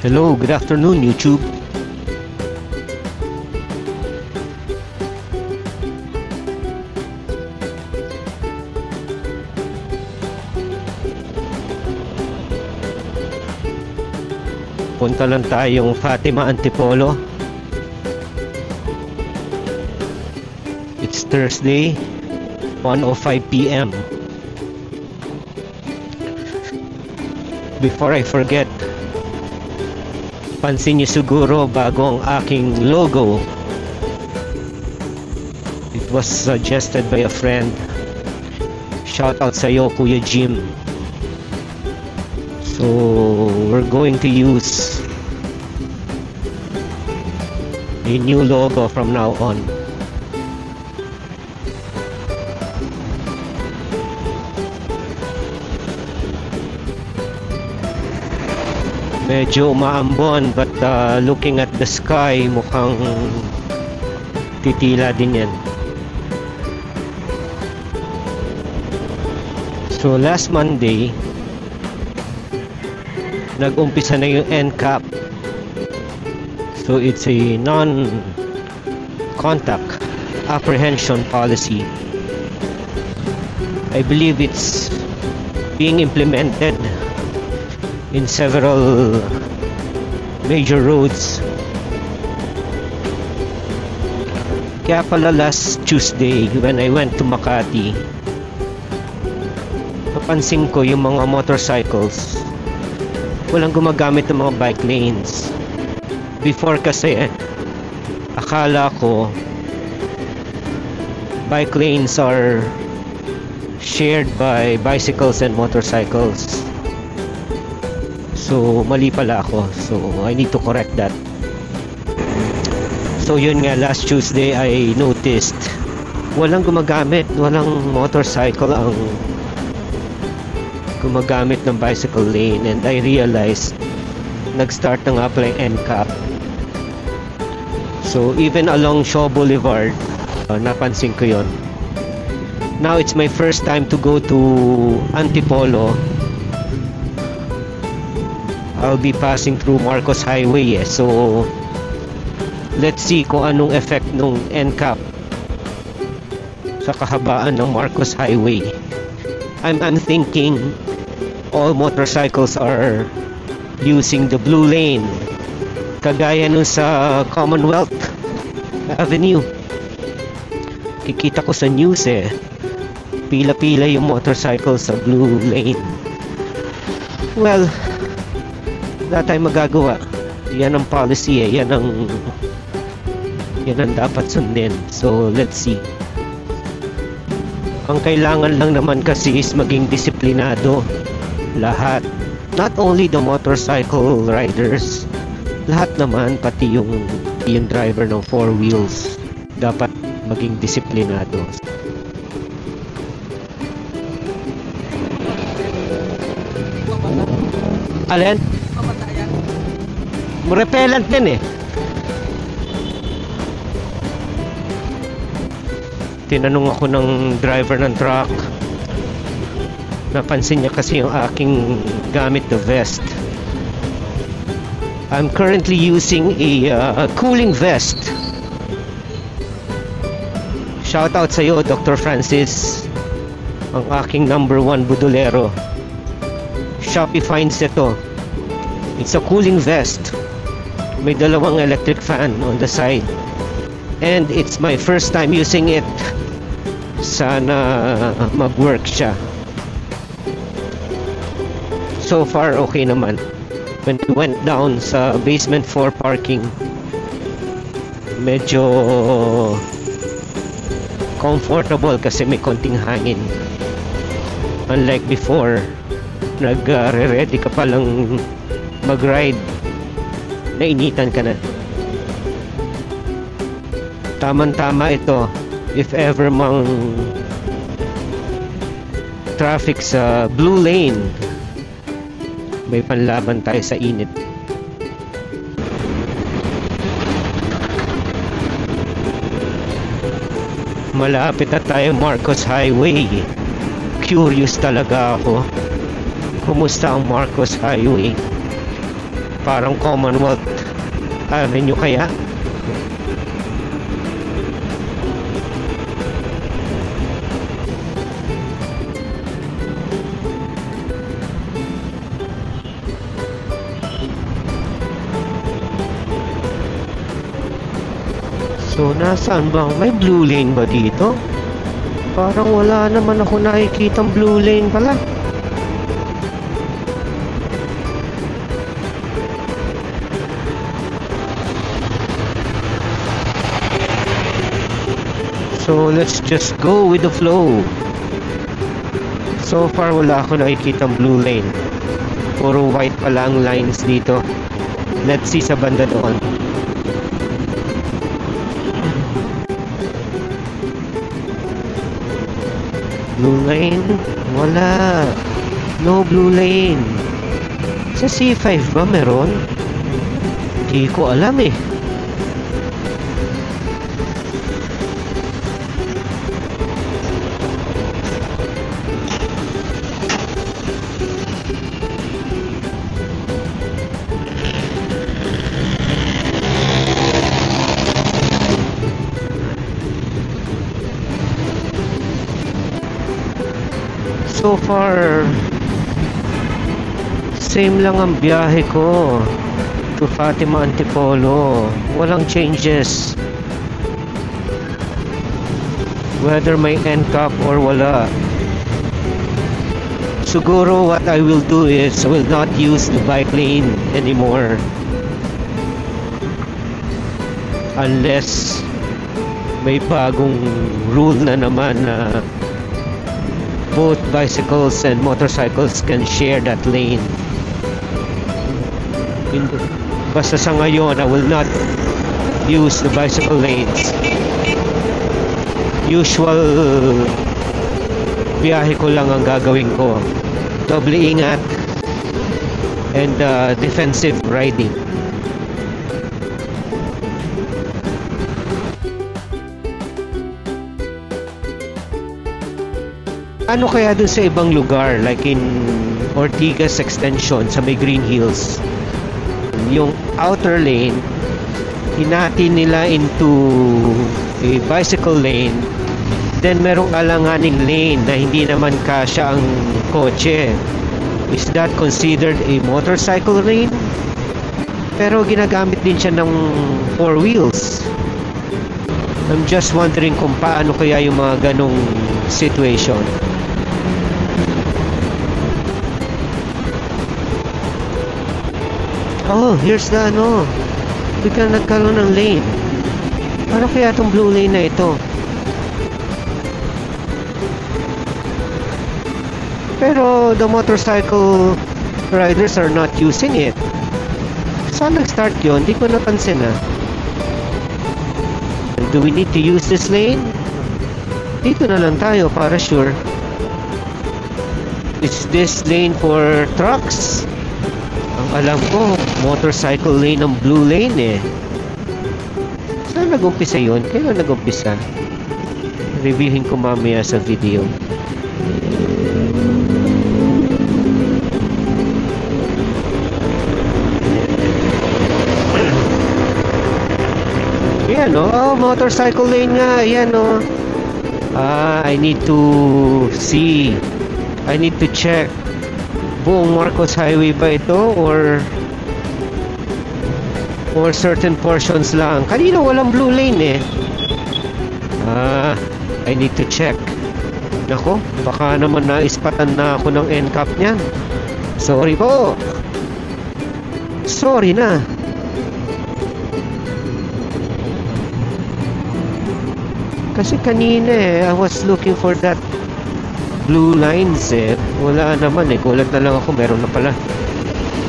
Hello, good afternoon YouTube. Punta lang tayong Fatima Antipolo. It's Thursday, 1:05 p.m. Before I forget, pansin niyo siguro bago ang aking logo. It was suggested by a friend. Shout out sa iyo, Kuya Jim. So we're going to use a new logo from now on. Medyo umaambon, but looking at the sky, mukhang titila din yan. So last Monday, nag-umpisa na yung NCAP. So it's a non-contact apprehension policy. I believe it's being implemented in several major roads. Kaya pala last Tuesday when I went to Makati, napansin ko yung mga motorcycles walang gumagamit ng mga bike lanes. Before kasi akala ko bike lanes are shared by bicycles and motorcycles. So mali pala ako. So I need to correct that. So yun nga, last Tuesday I noticed walang gumagamit, walang motorcycle ang gumagamit ng bicycle lane, and I realized nag-start na nga pala yung NCAP. So even along Shaw Boulevard, napansin ko yon. Now it's my first time to go to Antipolo. I'll be passing through Marcos Highway so let's see kung anong effect nung NCAP sa kahabaan ng Marcos Highway. I'm thinking all motorcycles are using the blue lane, kagaya nun sa Commonwealth Avenue. Kikita ko sa news pila-pila yung motorcycle sa blue lane. Well, wala tayong magagawa. Yan ang policy yan ang dapat sundin. So let's see. Ang kailangan lang naman kasi is maging disiplinado lahat, not only the motorcycle riders, lahat naman, pati yung driver ng four wheels dapat maging disiplinado. Alin? Repellent din Tinanong ako ng driver ng truck. Napansin niya kasi yung aking gamit na vest. I'm currently using a cooling vest. Shout out sa iyo, Dr. Francis, ang aking #1 budolero. Shopee finds ito. It's a cooling vest. May dalawang electric fan on the side. And it's my first time using it. Sana mag-work siya. So far okay naman. When we went down sa basement 4 parking, medyo comfortable kasi may konting hangin. Unlike before, nag-ready ka pa lang mag-ride, nainitan ka na. Tamang-tama ito if ever mang traffic sa blue lane, may panlaban tayo sa init. Malapit na tayo Marcos Highway. Curious talaga ako. Kumusta ang Marcos Highway? Parang Commonwealth Avenue kaya. So, nasaan bang? May blue lane ba dito? Parang wala naman ako nakikitang blue lane pala. So, let's just go with the flow. So far, wala ako nakikitang blue lane. Puro white pala ang lines dito. Let's see sa banda doon. Blue lane? Wala. No blue lane. Sa C5 ba meron? Hindi ko alam eh. So far, same lang ang biyahe ko to Fatima Antipolo. Walang changes. Whether may NCAP or wala. Siguro what I will do is I will not use the bike lane anymore. Unless may bagong rule na naman na both bicycles and motorcycles can share that lane. Basta sa ngayon, I will not use the bicycle lanes. Usual biyahe ko lang ang gagawin ko. Doble ingat and defensive riding. Ano kaya dun sa ibang lugar like in Ortigas Extension sa may Green Hills, yung outer lane hinati nila into a bicycle lane, then merong alanganing lane na hindi naman kasya ang kotse. Is that considered a motorcycle lane? Pero ginagamit din siya ng 4 wheels. I'm just wondering kung paano kaya yung mga ganong situation. Oh, here's the ano. Biglang nagkaroon ng lane. Ano kaya itong blue lane na ito? Pero the motorcycle riders are not using it. Saan nag-start yun? Di ko napansin ah. Do we need to use this lane? Dito na lang tayo para sure. Is this lane for trucks? Ang alam ko, motorcycle lane ang blue lane eh. Saan nag-umpisa yun? Kailan nag-umpisa? Reviewin ko mamaya sa video. Yan o. Oh, motorcycle lane nga. Yan o. I need to see. I need to check. Buong Marcos Highway ba ito or certain portions lang? Kanina walang blue lane eh. I need to check. Nako, baka naman naispatan na ako ng NCAP niyan. Sorry po. Sorry na. Kasi kanina eh, I was looking for that blue lines eh. Wala naman eh. Kulat na lang ako. Meron na pala.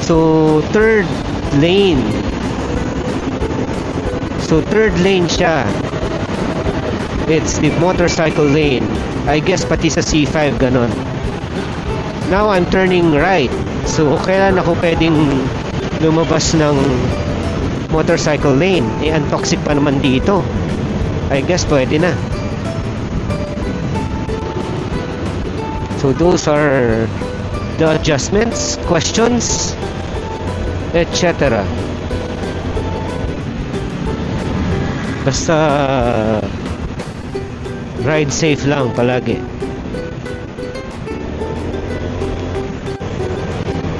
So, third lane. So, third lane siya. It's the motorcycle lane. I guess pati sa C5 ganon. Now, I'm turning right. So, kailan ako pwedeng lumabas ng motorcycle lane? Eh, ang toxic pa naman dito. I guess pwede na. So those are the adjustments, questions, etc. Basta ride safe lang palagi.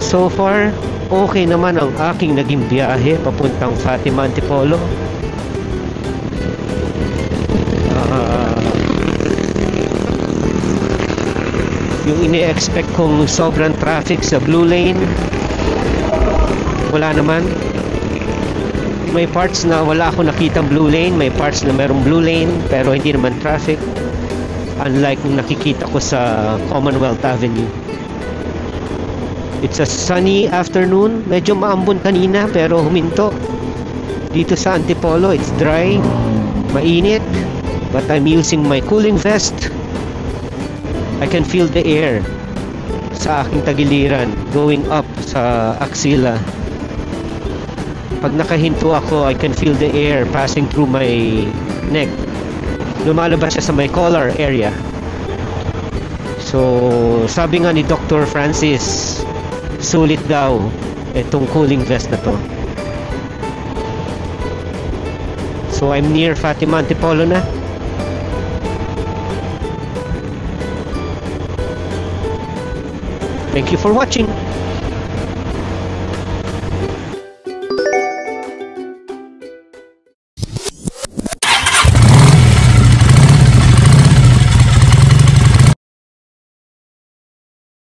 So far, okay naman ang aking naging biyahe papuntang Fatima Antipolo. Yung ini-expect kong sobrang traffic sa blue lane, wala naman. May parts na wala ako nakitang blue lane, may parts na merong blue lane pero hindi naman traffic, unlike yung nakikita ko sa Commonwealth Avenue. It's a sunny afternoon. Medyo maambon kanina pero huminto. Dito sa Antipolo, it's dry, mainit, but I'm using my cooling vest. I can feel the air sa aking tagiliran going up sa axilla. Pag nakahinto ako, I can feel the air passing through my neck. Lumalabas siya sa my collar area. So, sabi nga ni Dr. Francis, sulit daw itong cooling vest na to. So, I'm near Fatima Antipolo na. Thank you for watching.